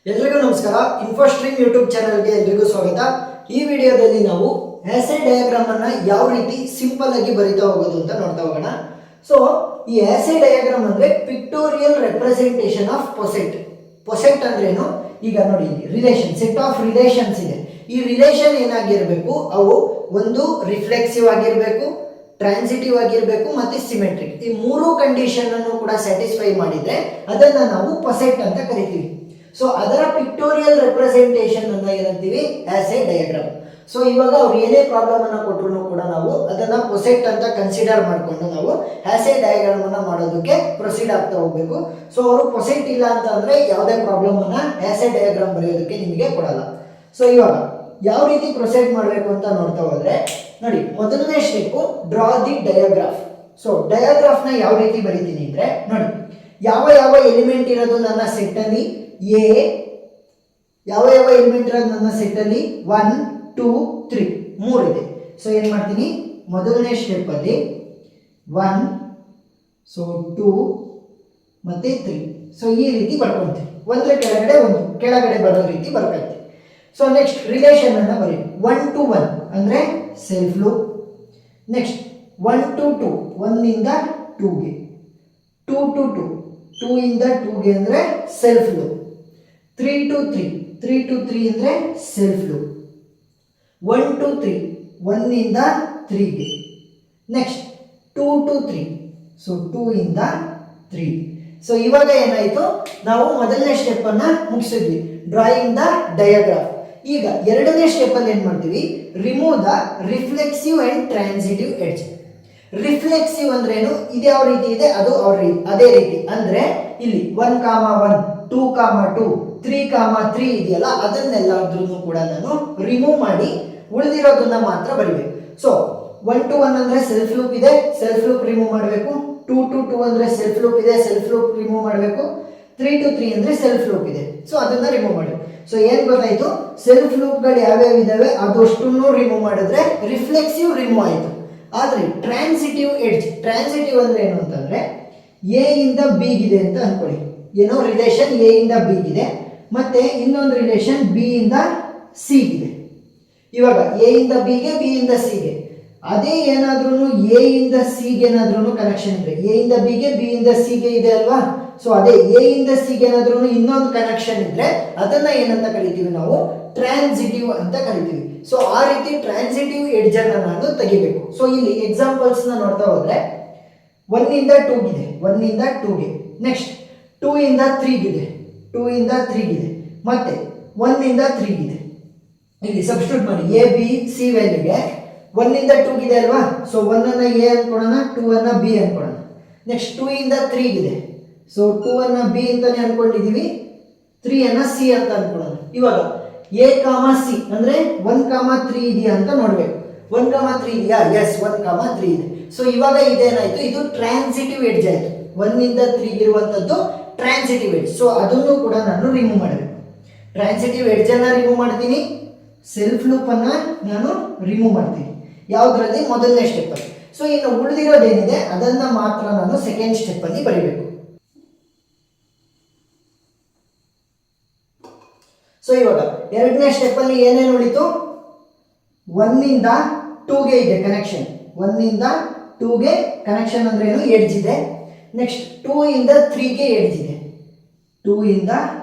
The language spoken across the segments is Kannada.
ಎಲ್ರಿಗೂ ನಮಸ್ಕಾರ. ಇನ್ಫೋಸ್ಟ್ರೀಮ್ ಯೂಟ್ಯೂಬ್ ಚಾನಲ್ಗೆ ಎಲ್ರಿಗೂ ಸ್ವಾಗತ. ಈ ವಿಡಿಯೋದಲ್ಲಿ ನಾವು ಆಸೆ ಡಯಾಗ್ರಾಮ್ ಅನ್ನ ಯಾವ ರೀತಿ ಸಿಂಪಲ್ ಆಗಿ ಬರಿತಾ ಹೋಗೋದು ಅಂತ ನೋಡ್ತಾ ಹೋಗೋಣ. ಸೊ ಈ ಆಸೆ ಡಯಾಗ್ರಾಮ್ ಅಂದ್ರೆ ಪಿಕ್ಟೋರಿಯಲ್ ರೆಪ್ರೆಸೆಂಟೇಷನ್ ಆಫ್ ಪೊಸೆಟ್. ಪೊಸೆಟ್ ಅಂದ್ರೆ ಏನು? ಈಗ ನೋಡಿ, ರಿಲೇಷನ್, ಸೆಟ್ ಆಫ್ ರಿಲೇಷನ್ಸ್ ಇದೆ. ಈ ರಿಲೇಷನ್ ಏನಾಗಿರ್ಬೇಕು? ಅವು ಒಂದು ರಿಫ್ಲೆಕ್ಸಿವ್ ಆಗಿರ್ಬೇಕು, ಟ್ರಾನ್ಸಿಟಿವ್ ಆಗಿರ್ಬೇಕು ಮತ್ತೆ ಸಿಮೆಟ್ರಿಕ್. ಈ ಮೂರು ಕಂಡೀಷನ್ ಅನ್ನು ಕೂಡ ಸ್ಯಾಟಿಸ್ಫೈ ಮಾಡಿದ್ರೆ ಅದನ್ನ ನಾವು ಪೊಸೆಟ್ ಅಂತ ಕರಿತೀವಿ. ಸೊ ಅದರ ಪಿಕ್ಟೋರಿಯಲ್ ರೆಪ್ರೆಸೆಂಟೇಷನ್ ಅನ್ನ ಏನಂತೀವಿ? As A diagram. ಸೊ ಇವಾಗ ಅವ್ರು ಏನೇ ಪ್ರಾಬ್ಲಮ್ ಅನ್ನ ಕೊಟ್ಟರು ಕೂಡ ನಾವು ಅದನ್ನ ಪೊಸೆಟ್ ಅಂತ ಕನ್ಸಿಡರ್ ಮಾಡಿಕೊಂಡು ನಾವು ಆಸ್ ಎ ಡಯಾಗ್ರಾಮ್ ಅನ್ನ ಮಾಡೋದಕ್ಕೆ ಪ್ರೊಸೀಡ್ ಆಗ್ತಾ ಹೋಗ್ಬೇಕು. ಸೊ ಅವರು ಪೊಸೆಟ್ ಇಲ್ಲ ಅಂತ ಅಂದ್ರೆ ಯಾವುದೇ ಪ್ರಾಬ್ಲಮ್ ಅನ್ನ ಆಸ್ ಎ ಡಯಾಗ್ರಾಮ್ ಬರೆಯೋದಕ್ಕೆ ನಿಮಗೆ ಕೊಡಲ್ಲ. ಸೊ ಇವಾಗ ಯಾವ ರೀತಿ ಪ್ರೊಸೀಡ್ ಮಾಡಬೇಕು ಅಂತ ನೋಡ್ತಾ ಹೋದ್ರೆ ನೋಡಿ, ಮೊದಲನೇ ಸ್ಟೆಪ್ ಡ್ರಾ ದಿ ಡಯಾಗ್ರಾಫ್. ಸೊ ಡಯಾಗ್ರಾಫ್ ನ ಯಾವ ರೀತಿ ಬರೀತೀನಿ ಅಂದ್ರೆ ನೋಡಿ, ಯಾವ ಯಾವ ಎಲಿಮೆಂಟ್ ಇರೋದು ನನ್ನ ಸೆಟ್ ಅಲ್ಲಿ ಎ, ಯಾವ ಎಲಿಮೆಂಟ್ ಇರೋದು ನನ್ನ ಸೆಟ್ ಅಲ್ಲಿ 1 2 3 ಮೂರು ಇದೆ. ಸೊ ಏನ್ ಮಾಡ್ತೀನಿ, ಮೊದಲನೇ ಸ್ಟೆಪ್ ಅಲ್ಲಿ 1, ಸೊ 2 ಮತ್ತೆ 3. ಸೊ ಈ ರೀತಿ ಬರ್ಕೊಂತೀವಿ, ಒಂದ್ರ ಕೆಳಗಡೆ ಒಂದು, ಕೆಳಗಡೆ ಬರೋ ರೀತಿ ಬರ್ಕೊಳ್ತೀವಿ. ಸೊ ನೆಕ್ಸ್ಟ್ ರಿಲೇಷನ್ ಅನ್ನ ಬರೀ 1 to 1 ಅಂದ್ರೆ ಸೆಲ್ಫ್ ಲೂಪ್. ನೆಕ್ಸ್ಟ್ 1 to 2, 1 ಇಂದ 2 ಗೆ, 2 to 2, 2 ಇಂದ 2 ಗೆ ಅಂದ್ರೆ ಸೆಲ್ಫ್ ಲೂಪ್. 3 to 3, 3 to 3 ಅಂದ್ರೆ ಸೆಲ್ಫ್ ಲೂಪ್. 1 to 3, 1 ಇಂದ 3 ಗೆ. ನೆಕ್ಸ್ಟ್ 2 to 3, ಸೊ 2 ಇಂದ 3. ಸೊ ಇವಾಗ ಏನಾಯ್ತು, ನಾವು ಮೊದಲನೇ ಸ್ಟೆಪ್ ಅನ್ನ ಮುಗಿಸಿದ್ವಿ, ಡ್ರಾಯಿಂಗ್ ದ ಡಯಾಗ್ರಾಫ್. ಈಗ ಎರಡನೇ ಸ್ಟೆಪ್ ಅಲ್ಲಿ ಏನ್ ಮಾಡ್ತೀವಿ, remove the reflexive and transitive edge. Reflexive ಅಂದ್ರೆ ಏನು? ಇದು ಯಾವ ರೀತಿ ಇದೆ ಅದು ಅದೇ ರೀತಿ ಅಂದ್ರೆ ಇಲ್ಲಿ 1, 1 2, 2 3, 3 ಇದೆಯಲ್ಲ, ಅದನ್ನೆಲ್ಲದ್ರೂ ಕೂಡ ನಾನು ರಿಮೂವ್ ಮಾಡಿ ಉಳಿದಿರೋದನ್ನ ಮಾತ್ರ ಬರಿಬೇಕು. ಸೊ 1 to 1 ಅಂದ್ರೆ ಸೆಲ್ಫ್ ಲೂಪ್ ಇದೆ, ಸೆಲ್ಫ್ ಲೂಪ್ ರಿಮೂವ್ ಮಾಡಬೇಕು. 2 to 2 ಅಂದ್ರೆ ಸೆಲ್ಫ್ ಲೂಪ್ ಇದೆ, ಸೆಲ್ಫ್ ಲೂಪ್ ರಿಮೂವ್ ಮಾಡಬೇಕು. 3 to 3 ಅಂದ್ರೆ ಸೆಲ್ಫ್ ಲೂಪ್ ಇದೆ, ಸೊ ಅದನ್ನ ರಿಮೂವ್ ಮಾಡಿ. ಸೊ ಏನ್ ಗೊತ್ತಾಯ್ತು, ಸೆಲ್ಫ್ ಲೂಪ್ಗಳು ಯಾವ್ಯಾವ ಇದಾವೆ ಅದಷ್ಟನ್ನು ರಿಮೂವ್ ಮಾಡಿದ್ರೆ ರಿಫ್ಲೆಕ್ಸಿವ್ ರಿಮೂವ್ ಆಯ್ತು. ಆದ್ರೆ ಟ್ರಾನ್ಸಿಟಿವ್ ಎಡ್ಜ್, ಟ್ರಾನ್ಸಿಟಿವ್ ಅಂದ್ರೆ ಏನು ಅಂತಂದ್ರೆ ಎ ಇಂದ ಬಿ ಗಿದೆ ಅಂತ ಅನ್ಕೊಳ್ಳಿ. ಏನೋ ರಿಲೇಷನ್ ಎ ಇಂದ ಬಿ ಗಿದೆ, ಮತ್ತೆ ಇನ್ನೊಂದು ರಿಲೇಷನ್ ಬಿ ಇಂದ ಸಿ ಗಿದೆ. ಇವಾಗ ಎ ಇಂದ ಬಿ ಗೆ, ಬಿ ಇಂದ ಸಿ ಗೆ, ಅದೇ ಏನಾದ್ರೂ ಎ ಇಂದ ಸಿ ಗೆ ಏನಾದ್ರೂ ಕನೆಕ್ಷನ್ ಇದ್ರೆ, ಎ ಇಂದ ಬಿ ಗೆ, ಬಿ ಇಂದ ಸಿ ಗೆ ಇದೆ ಅಲ್ವಾ, ಸೊ ಅದೇ ಎ ಇಂದ ಸಿ ಗೆ ಏನಾದ್ರೂ ಇನ್ನೊಂದು ಕನೆಕ್ಷನ್ ಇದ್ರೆ ಅದನ್ನ ಏನಂತ ಕರಿತೀವಿ ನಾವು? ಟ್ರಾನ್ಸಿಟಿವ್ ಅಂತ ಕರಿತೀವಿ. ಸೊ ಆ ರೀತಿ ಟ್ರಾನ್ಸಿಟಿವ್ ಎಡ್ಜ್ ಅನ್ನ ನಾನು ತೆಗಿಬೇಕು. ಸೊ ಇಲ್ಲಿ ಎಕ್ಸಾಂಪಲ್ಸ್ ನ ನೋಡ್ತಾ ಹೋದ್ರೆ 1 ಇಂದ 2 ಗಿದೆ, 1 ಇಂದ 2 ಗೆ. ನೆಕ್ಸ್ಟ್ 2 ಇಂದ 3 ಗಿದೆ, 2 ಇಂದ 3 ಗಿದೆ, ಮತ್ತೆ 1 ಇಂದ 3 ಗಿದೆ. ಇಲ್ಲಿ ಸಬ್ಸ್ಟಿಟ್ಯೂಟ್ ಮಾಡಿ, ಎ ಬಿ ಸಿ ವ್ಯಾಲ್ಯೂಗೆ 1 ಇಂದ 2 ಗಿದೆ ಅಲ್ವಾ, ಸೊ 1 ಅನ್ನ ಎ ಅನ್ಕೊಳ್ಳೋಣ, 2 ಅನ್ನ ಬಿ ಅನ್ಕೊಳ್ಳೋಣ. ನೆಕ್ಸ್ಟ್ 2 ಇಂದ 3 ಗಿದೆ, ಸೊ 2 ಅನ್ನ ಬಿ ಅಂತಾನೆ ಅನ್ಕೊಂಡಿದೀವಿ, 3 ಅನ್ನ ಸಿ ಅಂತ ಅನ್ಕೊಳ್ಳೋಣ. ಇವಾಗ ಎ ಸಿ ಅಂದ್ರೆ 1, 3 ಇದೆಯಾ ಅಂತ ನೋಡ್ಬೇಕು. 1, 3 ಇದೆಯಾ? ಎಸ್, 1, 3 ಇದೆ. ಸೊ ಇವಾಗ ಇದೇನಾಯ್ತು, ಇದು ಟ್ರಾನ್ಸಿಟಿವ್ ಎಡ್ಜ್ ಆಯ್ತು. 1 ಇಂದ 3 ಇರುವಂತದ್ದು ಟ್ರಾನ್ಸಿಟಿವ್ ಎಡ್ಜ್. ಸೊ ಅದನ್ನು ಕೂಡ ನಾನು ರಿಮೂವ್ ಮಾಡಬೇಕು. ಟ್ರಾನ್ಸಿಟಿವ್ ಎಡ್ಜ್ ಅನ್ನ ರಿಮೂವ್ ಮಾಡ್ತೀನಿ, ಸೆಲ್ಫ್ ಲೂಪ್ ಅನ್ನ ನಾನು ರಿಮೂವ್ ಮಾಡ್ತೀನಿ. ಯಾವುದರಲ್ಲಿ? ಮೊದಲನೇ ಸ್ಟೆಪ್ ಅಲ್ಲಿ. ಸೊ ಇನ್ನು ಉಳಿದಿರೋದೇನಿದೆ ಅದನ್ನ ಮಾತ್ರ ನಾನು ಸೆಕೆಂಡ್ ಸ್ಟೆಪ್ ಅಲ್ಲಿ ಬರೀಬೇಕು. ಸೊ ಇವಾಗ ಎರಡನೇ ಸ್ಟೆಪ್ ಅಲ್ಲಿ ಏನೇನು ಉಳಿತು? 1 ಇಂದ 2 ಗೆ ಇದೆ ಕನೆಕ್ಷನ್, 1 ಇಂದ 2 ಗೆ ಕನೆಕ್ಷನ್ ಅಂದ್ರೆ ಏನು? ಎಡ್ಜ್ ಇದೆ. ನೆಕ್ಸ್ಟ್ 2 ಇಂದ 3 ಗೆ ಎಡ್ಜ್ ಇದೆ, 2 ಇಂದ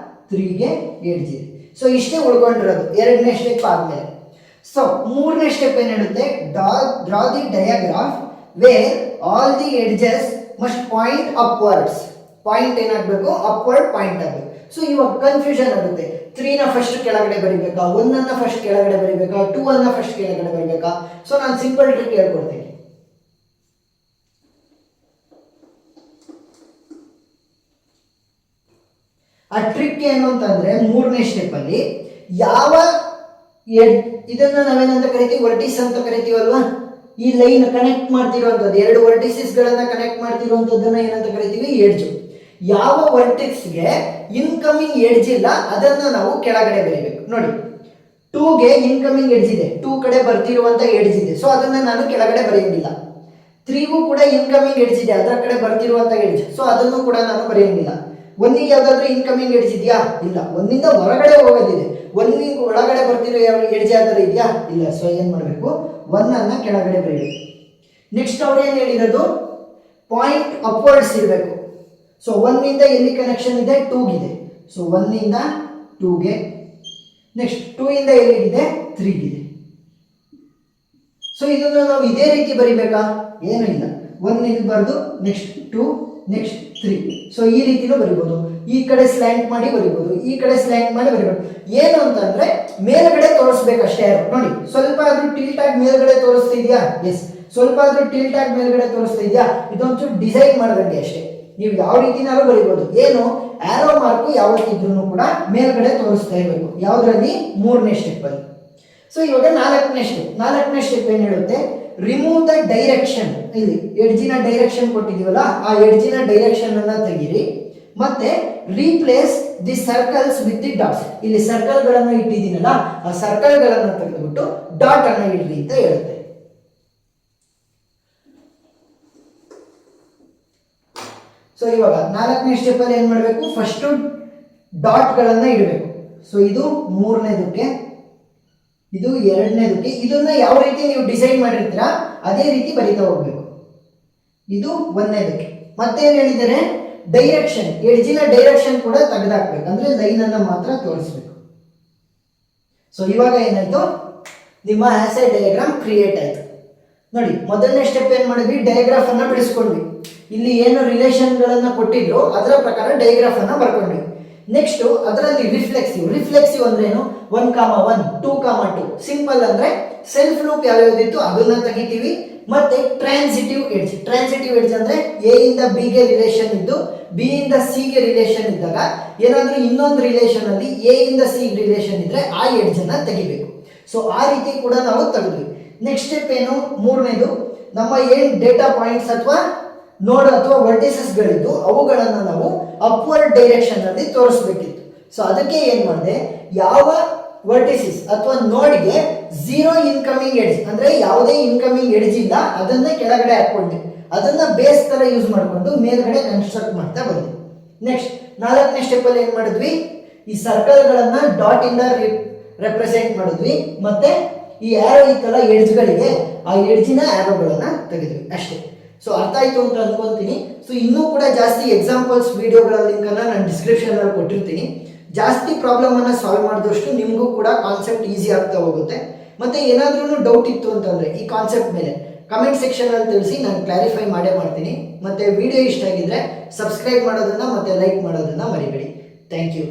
3 ಗೆ ಎಡ್ಜ್ ಇದೆ. ಸೊ ಇಷ್ಟೇ ಉಳ್ಕೊಂಡಿರೋದು ಎರಡನೇ ಸ್ಟೆಪ್ ಆದ್ಮೇಲೆ. ಸೊ ಮೂರನೇ ಸ್ಟೆಪ್ ಏನ್ ಹೇಳುತ್ತೆ, draw the diagram where all the edges must point upwards. Point ಏನಾಗಬೇಕು? ಅಪ್ವರ್ಡ್ ಪಾಯಿಂಟ್ ಆಗಬೇಕು. ಸೊ ಇವಾಗ ಕನ್ಫ್ಯೂಷನ್ ಆಗುತ್ತೆ, 3 ನ ಫಸ್ಟ್ ಕೆಳಗಡೆ ಬರಿಬೇಕಾ, 1 ಅನ್ನ ಫಸ್ಟ್ ಕೆಳಗಡೆ ಬರಿಬೇಕಾ, 2 ಅನ್ನ ಫಸ್ಟ್ ಕೆಳಗಡೆ ಬರಿಬೇಕಾ? ಸೊ ನಾನು ಸಿಂಪಲ್ ಟ್ರಿಕ್ ಹೇಳ್ಕೊಡ್ತೀನಿ. ಆ ಟ್ರಿಕ್ ಏನು ಅಂತಂದ್ರೆ, ಮೂರನೇ ಸ್ಟೆಪ್ ಅಲ್ಲಿ ಯಾವ ಇದನ್ನ ನಾವೇನಂತ ಕರಿತೀವಿ? ವರ್ಟಿಸ್ ಅಂತ ಕರಿತೀವಲ್ವಾ. ಈ ಲೈನ್ ಕನೆಕ್ಟ್ ಮಾಡ್ತಿರುವಂತದ್ದು, ಎರಡು ವರ್ಟಿಸಸ್ ಗಳನ್ನ ಕನೆಕ್ಟ್ ಮಾಡ್ತಿರುವಂತದ್ದನ್ನ ಏನಂತ ಕರಿತೀವಿ? ಎಡ್ಜ್. ಯಾವ ವರ್ಟೆಕ್ಸ್ಗೆ ಇನ್ಕಮಿಂಗ್ ಎಡ್ಜ್ ಇಲ್ಲ ಅದನ್ನ ನಾವು ಕೆಳಗಡೆ ಬರೀಬೇಕು. ನೋಡಿ, 2 ಗೆ ಇನ್ಕಮಿಂಗ್ ಎಡ್ಜ್ ಇದೆ, 2 ಕಡೆ ಬರ್ತಿರುವಂತ ಎಡ್ಜ್ ಇದೆ, ಸೊ ಅದನ್ನ ನಾನು ಕೆಳಗಡೆ ಬರೆಯಂಗಿಲ್ಲ. 3 ಕೂಡ ಇನ್ಕಮಿಂಗ್ ಎಡ್ಜ್ ಇದೆ, ಅದರ ಕಡೆ ಬರ್ತಿರುವಂತ ಎಡ್ಜ್, ಸೊ ಅದನ್ನು ಕೂಡ ನಾನು ಬರೆಯಂಗಿಲ್ಲ. ಒನ್ನಿಗೆ ಯಾವ್ದಾದ್ರು ಇನ್ಕಮಿಂಗ್ ಎಡ್ಜ್ ಇದೆಯಾ? ಇಲ್ಲ. ಒಂದಿಂದ ಹೊರಗಡೆ ಹೋಗೋದಿದೆ. ಒನ್ನಿಗೆ ಒಳಗಡೆ ಬರ್ತಿರೋ ಯಾವ ಎಡ್ಜ್ ಯಾವ್ದಾದ್ರು ಇದೆಯಾ? ಇಲ್ಲ. ಸೊ ಏನ್ ಮಾಡಬೇಕು, ಒನ್ ಅನ್ನ ಕೆಳಗಡೆ ಬರೀಬೇಕು. ನೆಕ್ಸ್ಟ್ ಅವ್ರು ಏನ್ ಹೇಳಿರೋದು, ಪಾಯಿಂಟ್ ಅಪ್ವರ್ಡ್ಸ್ ಇರಬೇಕು. ಸೊ ಒನ್ನಿಂದ ಎಲ್ಲಿ ಕನೆಕ್ಷನ್ ಇದೆ? ಟೂಗಿದೆ. ಸೊ ಒನ್ನಿಂದ ಟೂಗೆ. ನೆಕ್ಸ್ಟ್ ಟೂ ಇಂದ ಎಲ್ಲಿಗಿದೆ? ತ್ರೀಗಿದೆ. ಸೊ ಇದನ್ನು ನಾವು ಇದೇ ರೀತಿ ಬರಿಬೇಕಾ? ಏನೂ ಇಲ್ಲ. ಒನ್ ಇಲ್ಲಿ ಬರೆದು next two, next three. So ಈ ರೀತಿನೂ ಬರಿಬೋದು. ಈ ಕಡೆ ಸ್ಲ್ಯಾಂಟ್ ಮಾಡಿ ಬರಿಬೋದು, ಈ ಕಡೆ ಸ್ಲ್ಯಾಂಟ್ ಮಾಡಿ ಬರಿಬೋದು. ಏನು ಅಂತಂದ್ರೆ ಮೇಲ್ಗಡೆ ತೋರಿಸ್ಬೇಕಷ್ಟೇ. ನೋಡಿ, ಸ್ವಲ್ಪ ಆದ್ರೂ ಟಿಲ್ಟ್ ಆಗಿ ಮೇಲ್ಗಡೆ ತೋರಿಸ್ತಾ ಇದೆಯಾ? ಎಸ್. ಸ್ವಲ್ಪ ಆದ್ರೂ ಟಿಲ್ಟ್ ಆಗಿ ಮೇಲ್ಗಡೆ ತೋರಿಸ್ತಾ ಇದೆಯಾ? ಇದೊಂಚೂರು ಡಿಸೈನ್ ಮಾಡಬೇಕು ಅಷ್ಟೇ. ನೀವು ಯಾವ ರೀತಿನಾದ್ರೂ ಬರಿಬೋದು. ಏನು, ಆರೋ ಮಾರ್ಕ್ ಯಾವತ್ತಿದ್ರೂ ಕೂಡ ಮೇಲ್ಗಡೆ ತೋರಿಸ್ತಾ ಇರಬೇಕು. ಯಾವುದರಲ್ಲಿ? 3ನೇ ಸ್ಟೆಪ್ ಅಲ್ಲಿ. ಸೊ ಇವಾಗ 4ನೇ ಸ್ಟೆಪ್ ಏನ್ ಹೇಳುತ್ತೆ, ರಿಮೂವ್ ದ ಡೈರೆಕ್ಷನ್. ಇಲ್ಲಿ ಎಡ್ಜಿನ ಡೈರೆಕ್ಷನ್ ಕೊಟ್ಟಿದೀವಲ್ಲ, ಆ ಎಡ್ಜಿನ ಡೈರೆಕ್ಷನ್ ಅನ್ನ ತೆಗೀರಿ. ಮತ್ತೆ replace the circles with the dots. ಇಲ್ಲಿ ಸರ್ಕಲ್ ಗಳನ್ನು ಇಟ್ಟಿದ್ದೀನಲ್ಲ, ಆ ಸರ್ಕಲ್ ಗಳನ್ನು ತೆಗೆದುಬಿಟ್ಟು ಡಾಟ್ ಅನ್ನ ಇಡ್ರಿ ಅಂತ ಹೇಳುತ್ತೆ. ಸೊ ಇವಾಗ 4ನೇ ಸ್ಟೆಪ್ ಅಲ್ಲಿ ಏನ್ ಮಾಡಬೇಕು, ಫಸ್ಟ್ ಡಾಟ್ ಗಳನ್ನ ಇಡಬೇಕು. ಸೊ ಇದು 3ನೇದಕ್ಕೆ, ಇದು 2ನೇದಕ್ಕೆ. ಇದನ್ನ ಯಾವ ರೀತಿ ನೀವು ಡಿಸೈನ್ ಮಾಡಿರ್ತೀರಾ ಅದೇ ರೀತಿ ಬರೀತಾ ಹೋಗ್ಬೇಕು. ಇದು 1ನೇದಕ್ಕೆ. ಮತ್ತೇನ್ ಹೇಳಿದರೆ, ಡೈರೆಕ್ಷನ್, ಎಡ್ಜಿನ ಡೈರೆಕ್ಷನ್ ಕೂಡ ತೆಗೆದಾಕ್ಬೇಕು. ಅಂದ್ರೆ ಲೈನ್ ಅನ್ನ ಮಾತ್ರ ತೋರಿಸ್ಬೇಕು. ಸೊ ಇವಾಗ ಏನಾಯ್ತು, ನಿಮ್ಮ ಆಸೆ ಡಯಾಗ್ರಾಮ್ ಕ್ರಿಯೇಟ್ ಆಯ್ತು. ನೋಡಿ, ಮೊದಲನೇ ಸ್ಟೆಪ್ ಏನ್ ಮಾಡಿದ್ವಿ, ಡಯಾಗ್ರಾಫ್ ಅನ್ನ ಬಿಡಿಸ್ಕೊಂಡ್ವಿ. ಇಲ್ಲಿ ಏನು ರಿಲೇಷನ್ ಗಳನ್ನ ಕೊಟ್ಟಿದ್ರು ಅದರ ಪ್ರಕಾರ ಡಯಾಗ್ರಾಫ್ ಅನ್ನ ಬರ್ಕೊಂಡ್ವಿ. ನೆಕ್ಸ್ಟ್ ಅದರಲ್ಲಿ ರಿಫ್ಲೆಕ್ಸಿವ್ ಅಂದ್ರೆ ಏನು, 1,1, 2,2. ಸಿಂಪಲ್ ಅಂದ್ರೆ ಸೆಲ್ಫ್ ಲೂಪ್ ಯಾವ್ಯಾವ್ದಿತ್ತು ಅದನ್ನ ತೆಗಿತೀವಿ. ಮತ್ತೆ ಟ್ರಾನ್ಸಿಟಿವ್ ಎಡ್ಜ್ ಅಂದ್ರೆ ಎ ಇಂದ ಬಿ ಗೆ ರಿಲೇಷನ್ ಇದ್ದು ಬಿ ಇಂದ ಸಿ ಗೆ ರಿಲೇಷನ್ ಇದ್ದಾಗ ಏನಾದ್ರೂ ಇನ್ನೊಂದು ರಿಲೇಷನ್ ಅಲ್ಲಿ ಎ ಇಂದ ಸಿ ರಿಲೇಷನ್ ಇದ್ರೆ ಆ ಎಡ್ಜ್ ಅನ್ನ ತೆಗಿಬೇಕು. ಸೊ ಆ ರೀತಿ ಕೂಡ ನಾವು ತೆಗೆದ್ವಿ. ನೆಕ್ಸ್ಟ್ ಸ್ಟೆಪ್ ಏನು, 3ನೇದು, ನಮ್ಮ ಏನ್ ಡೇಟಾ ಪಾಯಿಂಟ್ಸ್ ಅಥವಾ ನೋಡ್ ಅಥವಾ ವರ್ಟಿಸಸ್ ಗಳಿದ್ದು ಅವುಗಳನ್ನ ನಾವು ಅಪ್ವರ್ಡ್ ಡೈರೆಕ್ಷನ್ ಅಲ್ಲಿ ತೋರಿಸಬೇಕಿತ್ತು. ಸೊ ಅದಕ್ಕೆ ಏನ್ ಮಾಡಿದೆ, ಯಾವ ವರ್ಟಿಸಿಸ್ ಅಥವಾ ನೋಡ್ಗೆ 0 ಇನ್ಕಮಿಂಗ್ ಎಡ್ಜ್ ಅಂದ್ರೆ ಯಾವುದೇ ಇನ್ಕಮಿಂಗ್ ಎಡ್ಜ್ ಇಲ್ಲ ಅದನ್ನ ಕೆಳಗಡೆ ಹಾಕೊಂಡೆ. ಅದನ್ನ ಬೇಸ್ ತರ ಯೂಸ್ ಮಾಡಿಕೊಂಡು ಮೇಲ್ಗಡೆ ಕನ್ಸ್ಟ್ರಕ್ಟ್ ಮಾಡ್ತಾ ಬಂದ್ವಿ. ನೆಕ್ಸ್ಟ್ 4ನೇ ಸ್ಟೆಪ್ ಅಲ್ಲಿ ಏನ್ ಮಾಡಿದ್ವಿ, ಈ ಸರ್ಕಲ್ ಗಳನ್ನ ಡಾಟ್ ಇಂದ ರೆಪ್ರೆಸೆಂಟ್ ಮಾಡಿದ್ವಿ. ಮತ್ತೆ ಈ ಆರೋ ಇತ್ತಲ್ಲ ಎಡ್ಜ್ ಗಳಿಗೆ, ಆ ಎಡ್ಜಿನ ಆರೋಗಳನ್ನ ತೆಗೆದ್ವಿ ಅಷ್ಟೇ. ಸೊ ಅರ್ಥ ಆಯ್ತು ಅಂತ ಅನ್ಕೊಂತೀನಿ. ಸೊ ಇನ್ನೂ ಕೂಡ ಜಾಸ್ತಿ ಎಕ್ಸಾಂಪಲ್ಸ್ ವಿಡಿಯೋಗಳ ಲಿಂಕ್ ಅನ್ನ ನಾನು ಡಿಸ್ಕ್ರಿಪ್ಷನ್ ಅಲ್ಲಿ ಕೊಟ್ಟಿರ್ತೀನಿ. ಜಾಸ್ತಿ ಪ್ರಾಬ್ಲಮ್ ಅನ್ನ ಸಾಲ್ವ್ ಮಾಡಿದಷ್ಟು ನಿಮಗೂ ಕೂಡ ಕಾನ್ಸೆಪ್ಟ್ ಈಸಿ ಆಗ್ತಾ ಹೋಗುತ್ತೆ. ಮತ್ತೆ ಏನಾದ್ರೂ ಡೌಟ್ ಇತ್ತು ಅಂತಂದ್ರೆ ಈ ಕಾನ್ಸೆಪ್ಟ್ ಮೇಲೆ ಕಮೆಂಟ್ ಸೆಕ್ಷನ್ ಅಲ್ಲಿ ತಿಳಿಸಿ, ನಾನು ಕ್ಲಾರಿಫೈ ಮಾಡೇ ಮಾಡ್ತೀನಿ. ಮತ್ತೆ ವಿಡಿಯೋ ಇಷ್ಟ ಆಗಿದ್ರೆ ಸಬ್ಸ್ಕ್ರೈಬ್ ಮಾಡೋದನ್ನ ಮತ್ತೆ ಲೈಕ್ ಮಾಡೋದನ್ನ ಮರಿಬೇಡಿ. Thank you.